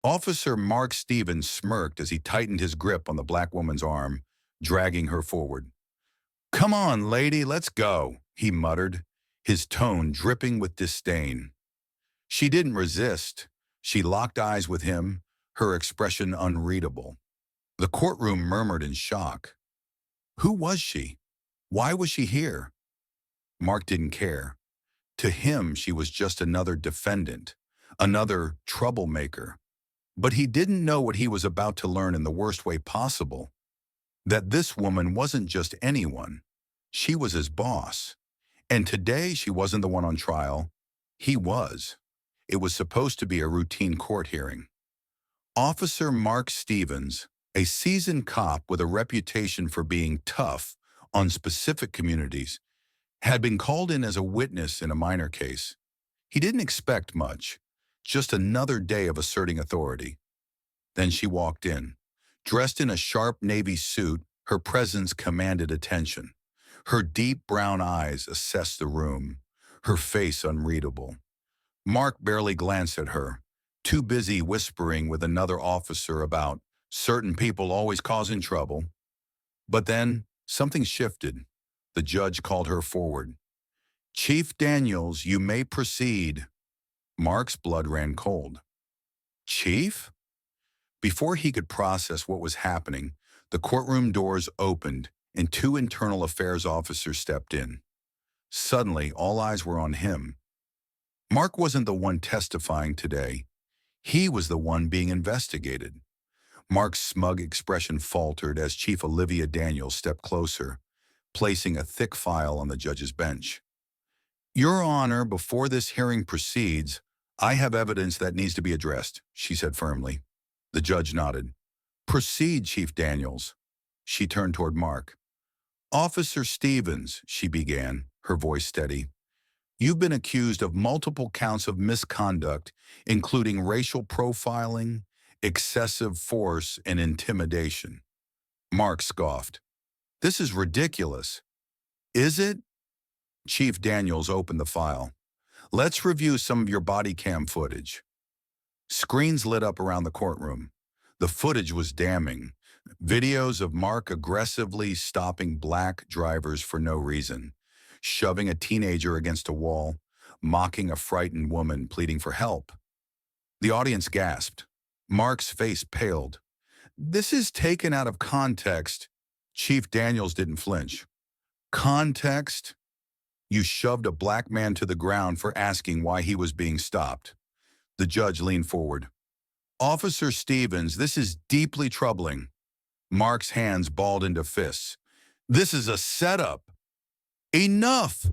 Officer Mark Stevens smirked as he tightened his grip on the black woman's arm, dragging her forward. "Come on, lady, let's go," he muttered, his tone dripping with disdain. She didn't resist. She locked eyes with him, her expression unreadable. The courtroom murmured in shock. Who was she? Why was she here? Mark didn't care. To him, she was just another defendant, another troublemaker. But he didn't know what he was about to learn in the worst way possible. That this woman wasn't just anyone. She was his boss. And today she wasn't the one on trial. He was. It was supposed to be a routine court hearing. Officer Mark Stevens, a seasoned cop with a reputation for being tough on specific communities, had been called in as a witness in a minor case. He didn't expect much, just another day of asserting authority. Then she walked in. Dressed in a sharp navy suit, her presence commanded attention. Her deep brown eyes assessed the room, her face unreadable. Mark barely glanced at her, too busy whispering with another officer about certain people always causing trouble. But then, something shifted. The judge called her forward. "Chief Daniels, you may proceed." Mark's blood ran cold. "Chief?" Before he could process what was happening, the courtroom doors opened and two internal affairs officers stepped in. Suddenly, all eyes were on him. Mark wasn't the one testifying today. He was the one being investigated. Mark's smug expression faltered as Chief Olivia Daniels stepped closer, placing a thick file on the judge's bench. "Your Honor, before this hearing proceeds, I have evidence that needs to be addressed," she said firmly. The judge nodded. "Proceed, Chief Daniels." She turned toward Mark. "Officer Stevens," she began, her voice steady, "you've been accused of multiple counts of misconduct, including racial profiling, excessive force, and intimidation." Mark scoffed. "This is ridiculous." "Is it?" Chief Daniels opened the file. "Let's review some of your body cam footage." Screens lit up around the courtroom. The footage was damning. Videos of Mark aggressively stopping black drivers for no reason, shoving a teenager against a wall, mocking a frightened woman pleading for help. The audience gasped. Mark's face paled. "This is taken out of context." Chief Daniels didn't flinch. "Context? You shoved a black man to the ground for asking why he was being stopped." The judge leaned forward. "Officer Stevens, this is deeply troubling." Mark's hands balled into fists. "This is a setup." "Enough!"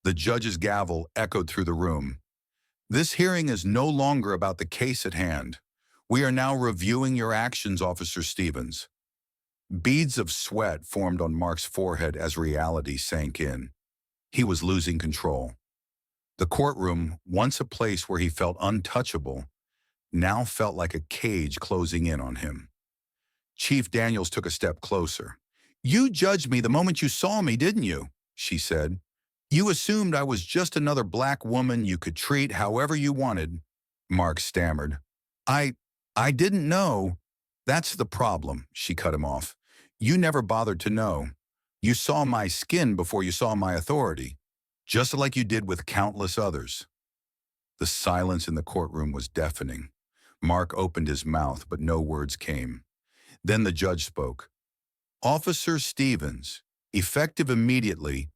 The judge's gavel echoed through the room. "This hearing is no longer about the case at hand. We are now reviewing your actions, Officer Stevens." Beads of sweat formed on Mark's forehead as reality sank in. He was losing control. The courtroom, once a place where he felt untouchable, now felt like a cage closing in on him. Chief Daniels took a step closer. "You judged me the moment you saw me, didn't you?" she said. "You assumed I was just another black woman you could treat however you wanted." Mark stammered. I I didn't know." "That's the problem," she cut him off. "You never bothered to know. You saw my skin before you saw my authority, just like you did with countless others." The silence in the courtroom was deafening. Mark opened his mouth, but no words came. Then the judge spoke. "Officer Stevens, effective immediately,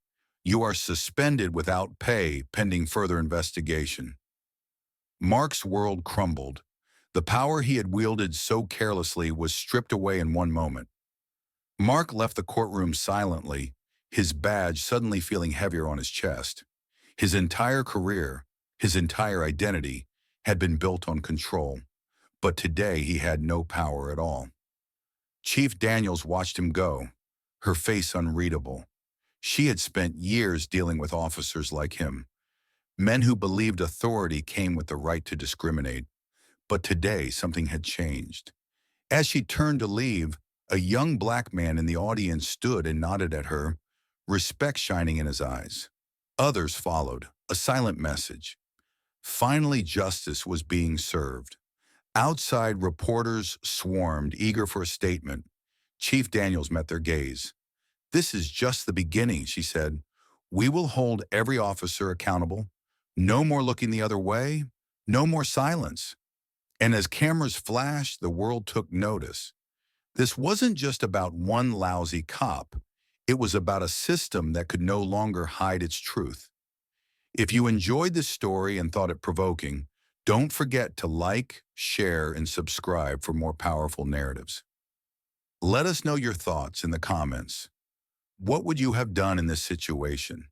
you are suspended without pay pending further investigation." Mark's world crumbled. The power he had wielded so carelessly was stripped away in one moment. Mark left the courtroom silently, his badge suddenly feeling heavier on his chest. His entire career, his entire identity, had been built on control, but today he had no power at all. Chief Daniels watched him go, her face unreadable. She had spent years dealing with officers like him, men who believed authority came with the right to discriminate. But today, something had changed. As she turned to leave, a young black man in the audience stood and nodded at her, respect shining in his eyes. Others followed, a silent message. Finally, justice was being served. Outside, reporters swarmed, eager for a statement. Chief Daniels met their gaze. "This is just the beginning," she said. "We will hold every officer accountable. No more looking the other way. No more silence." And as cameras flashed, the world took notice. This wasn't just about one lousy cop. It was about a system that could no longer hide its truth. If you enjoyed this story and thought it provoking, don't forget to like, share, and subscribe for more powerful narratives. Let us know your thoughts in the comments. What would you have done in this situation?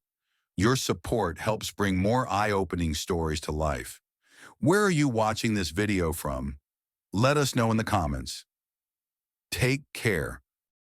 Your support helps bring more eye-opening stories to life. Where are you watching this video from? Let us know in the comments. Take care.